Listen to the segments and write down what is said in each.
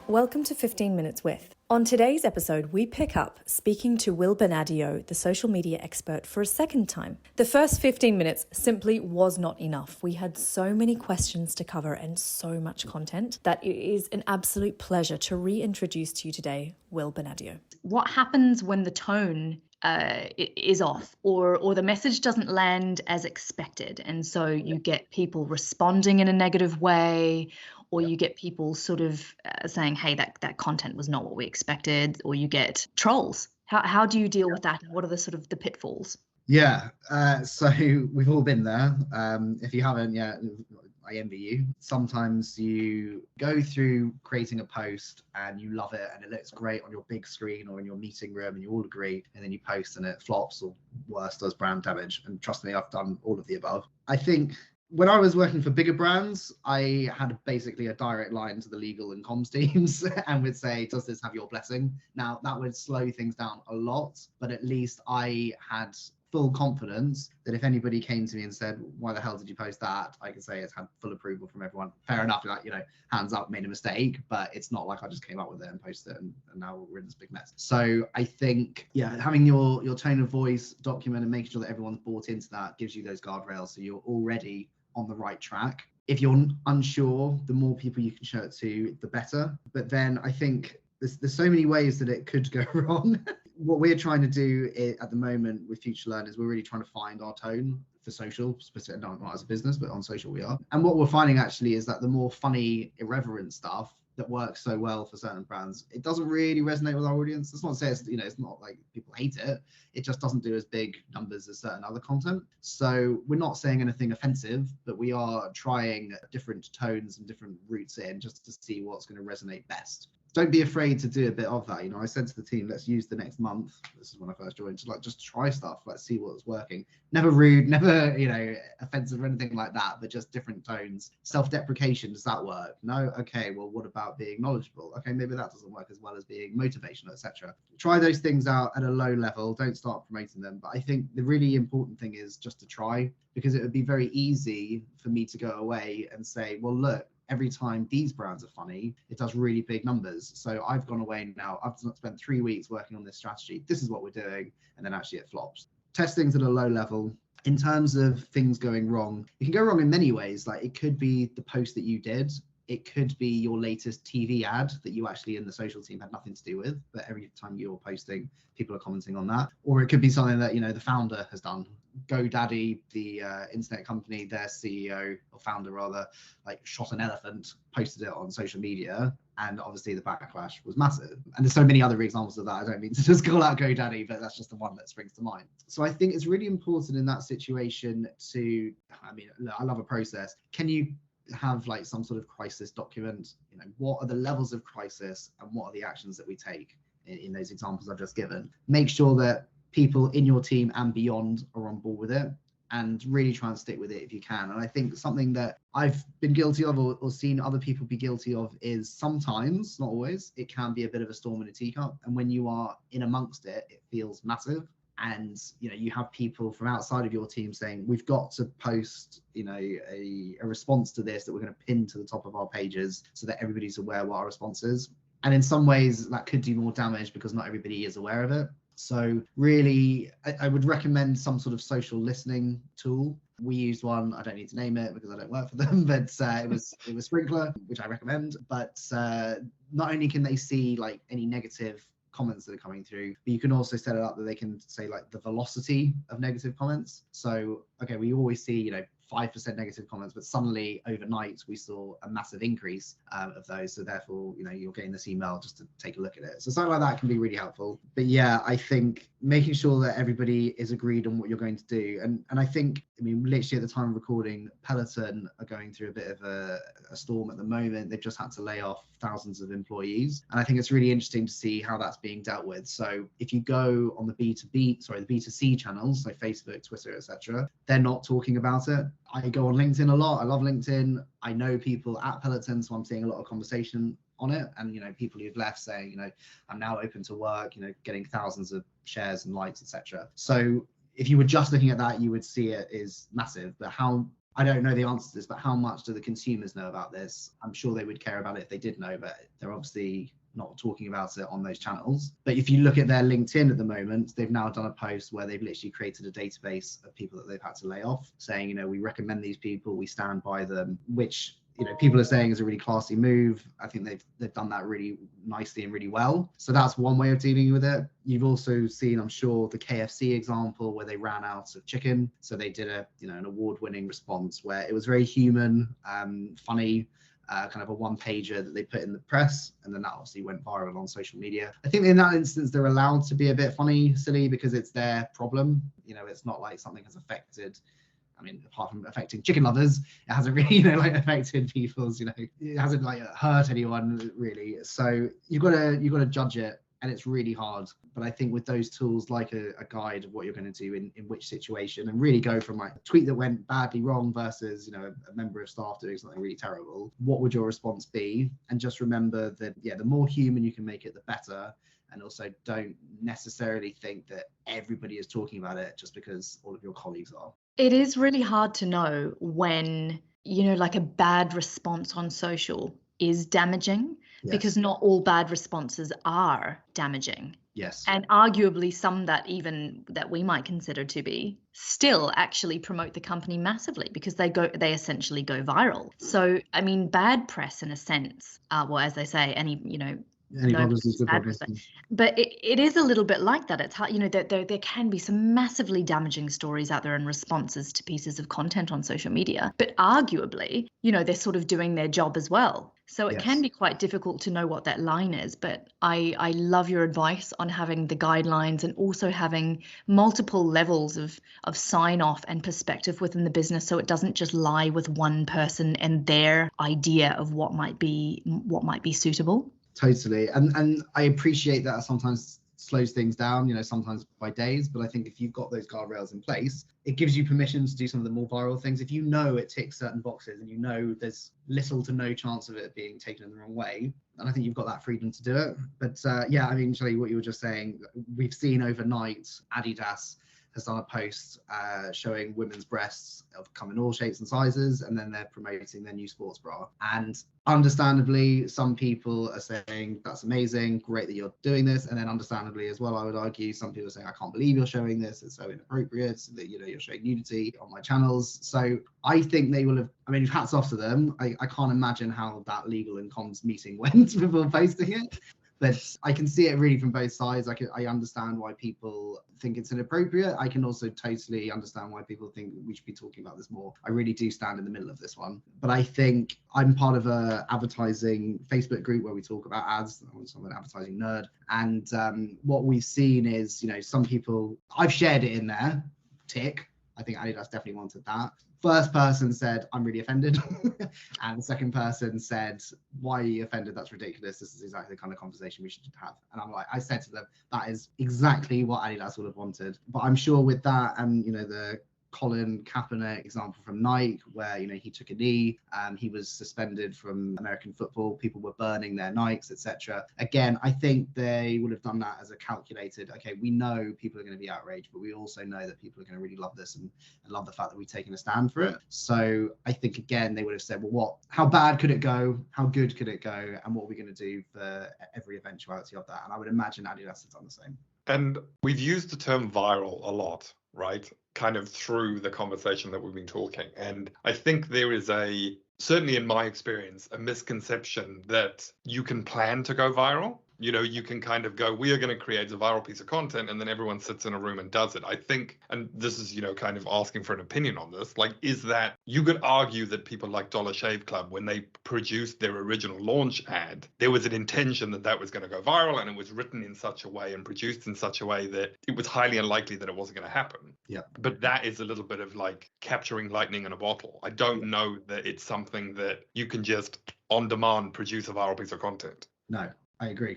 Welcome to 15 Minutes With. On today's episode, we pick up speaking to Will Bonaddio, the social media expert, for a second time. The first 15 minutes simply was not enough. We had so many questions to cover and so much content that it is an absolute pleasure to reintroduce to you today Will Bonaddio. What happens when the tone is off or the message doesn't land as expected, and so you get people responding in a negative way, or you get people sort of saying, hey, that content was not what we expected, or you get trolls. How do you deal with that? What are the sort of the pitfalls? Yeah, so we've all been there. If you haven't yet, I envy you. Sometimes you go through creating a post and you love it and it looks great on your big screen or in your meeting room and you all agree, and then you post and it flops or worse, does brand damage. And trust me, I've done all of the above. I think when I was working for bigger brands, I had basically a direct line to the legal and comms teams and would say, does this have your blessing? Now, that would slow things down a lot, but at least I had full confidence that if anybody came to me and said, why the hell did you post that? I could say it's had full approval from everyone. Fair enough, like, hands up, made a mistake, but it's not like I just came up with it and posted it and now we're in this big mess. So I think, having your tone of voice document and making sure that everyone's bought into that gives you those guardrails so you're already on the right track. If you're unsure, the more people you can show it to, the better. But then I think there's so many ways that it could go wrong. What we're trying to do at the moment with Future Learn is we're really trying to find our tone for social, specifically not as a business, but on social we are. And what we're finding actually is that the more funny, irreverent stuff that works so well for certain brands, it doesn't really resonate with our audience. That's not to say it's not like people hate it. It just doesn't do as big numbers as certain other content. So we're not saying anything offensive, but we are trying different tones and different routes in just to see what's going to resonate best. Don't be afraid to do a bit of that. I said to the team, let's use the next month. This is when I first joined, to just try stuff. Let's see what's working. Never rude, never, offensive or anything like that, but just different tones. Self-deprecation, does that work? No? Okay, well, what about being knowledgeable? Okay, maybe that doesn't work as well as being motivational, etc. Try those things out at a low level. Don't start promoting them. But I think the really important thing is just to try, because it would be very easy for me to go away and say, well, look, every time these brands are funny, it does really big numbers. So I've gone away now. I've spent 3 weeks working on this strategy. This is what we're doing. And then actually it flops. Test things at a low level. In terms of things going wrong, it can go wrong in many ways. Like it could be the post that you did. It could be your latest TV ad that you actually in the social team had nothing to do with, but every time you're posting, people are commenting on that. Or it could be something that, the founder has done. GoDaddy, the internet company, their CEO or founder rather, shot an elephant, posted it on social media, and obviously the backlash was massive. And there's so many other examples of that. I don't mean to just call out GoDaddy, but that's just the one that springs to mind. So I think it's really important in that situation I love a process. Can you have some sort of crisis document? What are the levels of crisis and what are the actions that we take in those examples I've just given? Make sure that people in your team and beyond are on board with it, and really try and stick with it if you can. And I think something that I've been guilty of or seen other people be guilty of is sometimes, not always, it can be a bit of a storm in a teacup. And when you are in amongst it, it feels massive. And you have people from outside of your team saying, we've got to post a response to this that we're going to pin to the top of our pages so that everybody's aware what our response is. And in some ways that could do more damage because not everybody is aware of it. So really, I would recommend some sort of social listening tool. We used one, I don't need to name it because I don't work for them, but it was Sprinkler, which I recommend. But not only can they see any negative comments that are coming through, but you can also set it up that they can say the velocity of negative comments. So, okay, we always see, 5% negative comments, but suddenly overnight we saw a massive increase of those. So therefore, you're getting this email just to take a look at it. So something like that can be really helpful. But yeah, I think making sure that everybody is agreed on what you're going to do. And I think, literally at the time of recording, Peloton are going through a bit of a storm at the moment. They've just had to lay off thousands of employees. And I think it's really interesting to see how that's being dealt with. So if you go on the B2C channels, so Facebook, Twitter, etc., they're not talking about it. I go on LinkedIn a lot. I love LinkedIn. I know people at Peloton, so I'm seeing a lot of conversation on it. And, people who've left saying, I'm now open to work, getting thousands of shares and likes, etc. So if you were just looking at that, you would see it is massive. But how I don't know the answer to this, but how much do the consumers know about this? I'm sure they would care about it if they did know, but they're obviously not talking about it on those channels. But if you look at their LinkedIn at the moment, they've now done a post where they've literally created a database of people that they've had to lay off, saying, we recommend these people, we stand by them, which people are saying is a really classy move. I think they've done that really nicely and really well. So that's one way of dealing with it. You've also seen, I'm sure, the KFC example where they ran out of chicken. So they did an award-winning response where it was very human, funny, kind of a one-pager that they put in the press, and then that obviously went viral on social media. I think in that instance, they're allowed to be a bit funny, silly, because it's their problem. It's not like something has affected, apart from affecting chicken lovers, it hasn't really, affected people's, it hasn't hurt anyone really. So you've got to judge it, and it's really hard. But I think with those tools, like a guide of what you're going to do in which situation, and really go from a tweet that went badly wrong versus, a member of staff doing something really terrible, what would your response be? And just remember that, the more human you can make it, the better. And also don't necessarily think that everybody is talking about it just because all of your colleagues are. It is really hard to know when, a bad response on social is damaging, because not all bad responses are damaging. Yes. And arguably some that we might consider to be still actually promote the company massively, because they essentially go viral. So, bad press in a sense, as they say, but it is a little bit like that. It's hard, there can be some massively damaging stories out there in responses to pieces of content on social media, but arguably, they're sort of doing their job as well. So it can be quite difficult to know what that line is. But I love your advice on having the guidelines and also having multiple levels of sign off and perspective within the business, so it doesn't just lie with one person and their idea of what might be suitable. Totally. And I appreciate that sometimes slows things down, sometimes by days. But I think if you've got those guardrails in place, it gives you permission to do some of the more viral things. If it ticks certain boxes and there's little to no chance of it being taken in the wrong way, then I think you've got that freedom to do it. But Shelley, what you were just saying, we've seen overnight Adidas has done a post showing women's breasts come in all shapes and sizes, and then they're promoting their new sports bra. And understandably, some people are saying that's amazing, great that you're doing this. And then understandably as well, I would argue, some people are saying, I can't believe you're showing this, it's so inappropriate that you're showing nudity on my channels. So I think they will have, hats off to them. I can't imagine how that legal and comms meeting went before posting it. But I can see it really from both sides. I understand why people think it's inappropriate. I can also totally understand why people think we should be talking about this more. I really do stand in the middle of this one. But I think I'm part of a advertising Facebook group where we talk about ads. I'm an advertising nerd. And what we've seen is, some people, I've shared it in there, tick. I think Adidas definitely wanted that. First person said, I'm really offended. And the second person said, why are you offended? That's ridiculous. This is exactly the kind of conversation we should have. And I said to them, that is exactly what Adidas would have wanted. But I'm sure with that and, the Colin Kaepernick example from Nike, where he took a knee, he was suspended from American football, people were burning their Nikes, etc. Again, I think they would have done that as a calculated, okay, we know people are going to be outraged, but we also know that people are going to really love this and love the fact that we've taken a stand for it. So I think again they would have said, well, how bad could it go, how good could it go, and what are we going to do for every eventuality of that? And I would imagine Adidas has done the same. And we've used the term viral a lot, right? Kind of through the conversation that we've been talking. And I think there is certainly in my experience, a misconception that you can plan to go viral. You can kind of go, we are going to create a viral piece of content, and then everyone sits in a room and does it. I think, and this is, kind of asking for an opinion on this, is that you could argue that people like Dollar Shave Club, when they produced their original launch ad, there was an intention that was going to go viral, and it was written in such a way and produced in such a way that it was highly unlikely that it wasn't going to happen. Yeah. But that is a little bit of capturing lightning in a bottle. I don't know that it's something that you can just on demand produce a viral piece of content. No, I agree.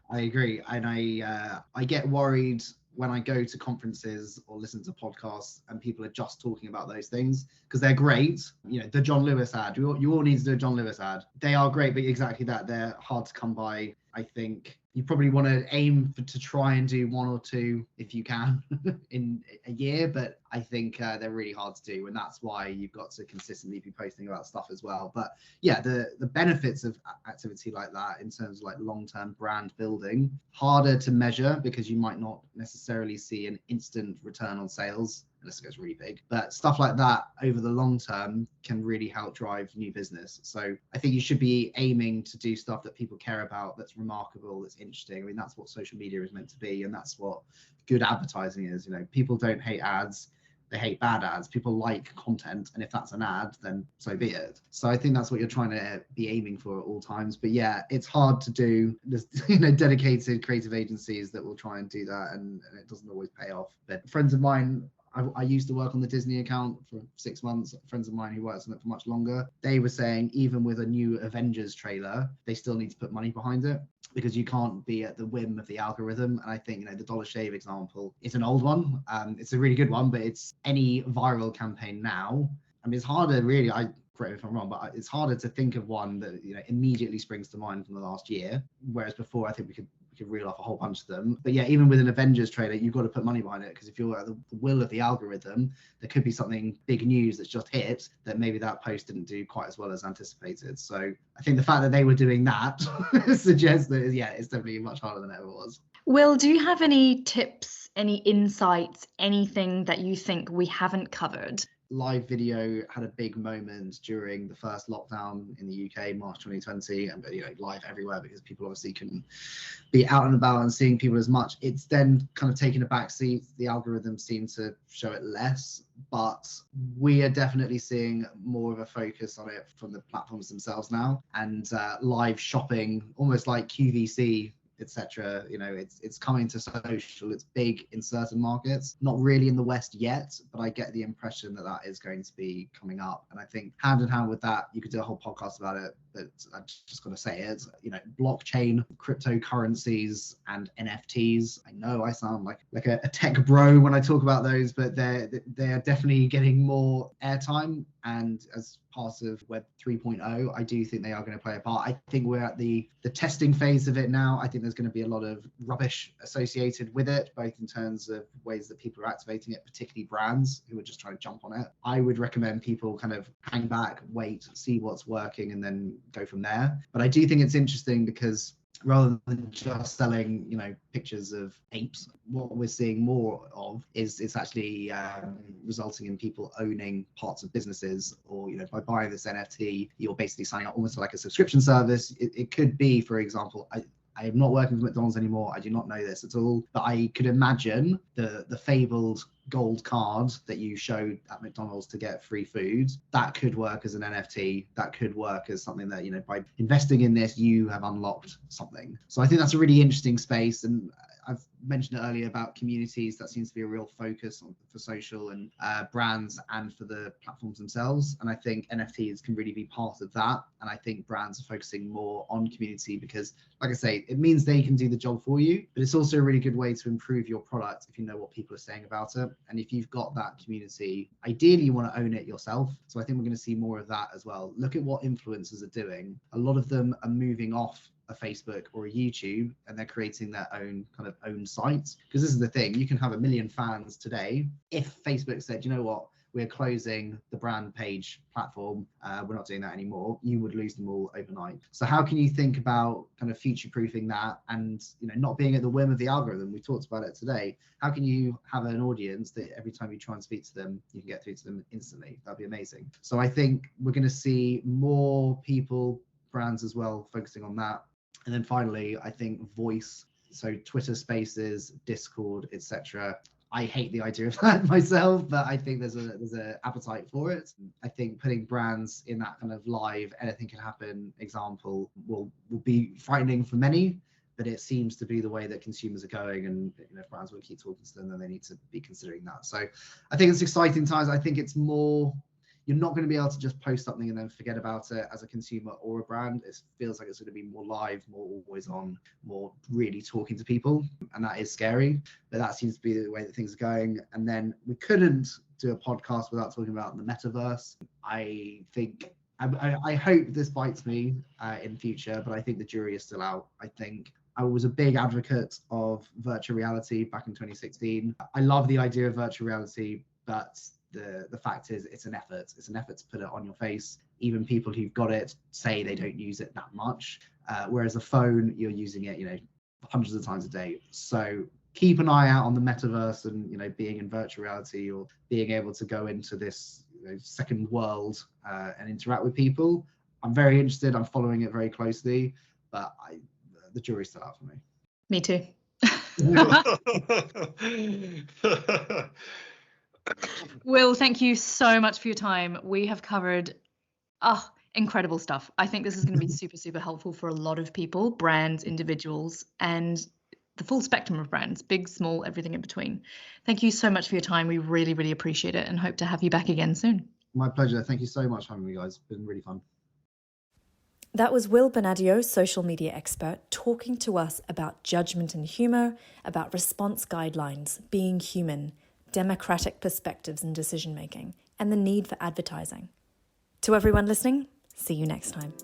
I agree. And I get worried when I go to conferences or listen to podcasts and people are just talking about those things, because they're great. The John Lewis ad, you all need to do a John Lewis ad. They are great, but exactly that, they're hard to come by. I think you probably want to aim to try and do 1 or 2 if you can in a year, but I think they're really hard to do, and that's why you've got to consistently be posting about stuff as well. But yeah, the benefits of activity like that in terms of like long-term brand building, harder to measure because you might not necessarily see an instant return on sales unless it goes really big, but stuff like that over the long term can really help drive new business. So I think you should be aiming to do stuff that people care about, that's remarkable, that's interesting. I mean, that's what social media is meant to be, and that's what good advertising is. You know, people don't hate ads, they hate bad ads. People like content, and if that's an ad, then so be it. So I think that's what you're trying to be aiming for at all times. But yeah, it's hard to do. There's dedicated creative agencies that will try and do that, and it doesn't always pay off. But friends of mine, I used to work on the Disney account for 6 months. Friends of mine who worked on it for much longer, they were saying even with a new Avengers trailer, they still need to put money behind it because you can't be at the whim of the algorithm. And I think, the Dollar Shave example is an old one. It's a really good one, but it's any viral campaign now. I mean, it's harder really. Correct me if I'm wrong, but it's harder to think of one that immediately springs to mind from the last year. Whereas before, I think we could reel off a whole bunch of them. But yeah, even with an Avengers trailer, you've got to put money behind it, because if you're at the will of the algorithm, there could be something big news that's just hit that maybe that post didn't do quite as well as anticipated. So I think the fact that they were doing that suggests that it's definitely much harder than it ever was. Will, do you have any tips, any insights, anything that you think we haven't covered? Live video had a big moment during the first lockdown in the UK, March 2020, and live everywhere because people obviously couldn't be out and about and seeing people as much. It's then kind of taken a back seat. The algorithms seem to show it less, but we are definitely seeing more of a focus on it from the platforms themselves now, and live shopping, almost like QVC, etc. It's coming to social. It's big in certain markets, not really in the West yet, but I get the impression that is going to be coming up. And I think hand in hand with that, you could do a whole podcast about it, but I'm just going to say it. Blockchain, cryptocurrencies, and NFTs. I know I sound like a tech bro when I talk about those, but they're definitely getting more airtime. And as part of Web 3.0, I do think they are going to play a part. I think we're at the testing phase of it now. I think there's going to be a lot of rubbish associated with it, both in terms of ways that people are activating it, particularly brands who are just trying to jump on it. I would recommend people kind of hang back, wait, see what's working, and then go from there. But I do think it's interesting because rather than just selling, pictures of apes, what we're seeing more of is it's actually resulting in people owning parts of businesses, or by buying this NFT, you're basically signing up almost like a subscription service. It could be, for example, I am not working for McDonald's anymore. I do not know this at all, but I could imagine the fabled gold card that you showed at McDonald's to get free food, that could work as an NFT. That could work as something that, by investing in this, you have unlocked something. So I think that's a really interesting space. And I've mentioned it earlier about communities. That seems to be a real focus for social and brands and for the platforms themselves. And I think NFTs can really be part of that. And I think brands are focusing more on community because, like I say, it means they can do the job for you, but it's also a really good way to improve your product if you know what people are saying about it. And if you've got that community, ideally you want to own it yourself. So I think we're going to see more of that as well. Look at what influencers are doing. A lot of them are moving off a Facebook or a YouTube, and they're creating their own sites. Because this is the thing, you can have 1 million fans today. If Facebook said, you know what, we're closing the brand page platform, we're not doing that anymore, you would lose them all overnight. So how can you think about kind of future proofing that and not being at the whim of the algorithm? We talked about it today. How can you have an audience that every time you try and speak to them, you can get through to them instantly? That'd be amazing. So I think we're going to see more people, brands as well, focusing on that. And then finally, I think voice, so Twitter Spaces, Discord, etc. I hate the idea of that myself, but I think there's a appetite for it. I think putting brands in that kind of live, anything can happen example will be frightening for many, but it seems to be the way that consumers are going, and if brands will keep talking to them, then they need to be considering that. So I think it's exciting times. I think it's more, you're not going to be able to just post something and then forget about it as a consumer or a brand. It feels like it's going to be more live, more always on, more really talking to people. And that is scary, but that seems to be the way that things are going. And then we couldn't do a podcast without talking about the metaverse. I think I hope this bites me in future, but I think the jury is still out. I think I was a big advocate of virtual reality back in 2016. I love the idea of virtual reality, but the fact is it's an effort. It's an effort to put it on your face. Even people who've got it say they don't use it that much. Whereas a phone, you're using it, hundreds of times a day. So keep an eye out on the metaverse and, being in virtual reality or being able to go into this second world and interact with people. I'm very interested. I'm following it very closely, but the jury's still out for me. Me too. Will, thank you so much for your time. We have covered incredible stuff. I think this is going to be super, super helpful for a lot of people, brands, individuals, and the full spectrum of brands, big, small, everything in between. Thank you so much for your time. We really, really appreciate it and hope to have you back again soon. My pleasure. Thank you so much for having me, guys. It's been really fun. That was Will Bonaddio, social media expert, talking to us about judgment and humour, about response guidelines, being human, democratic perspectives in decision making, and the need for advertising. To everyone listening, see you next time.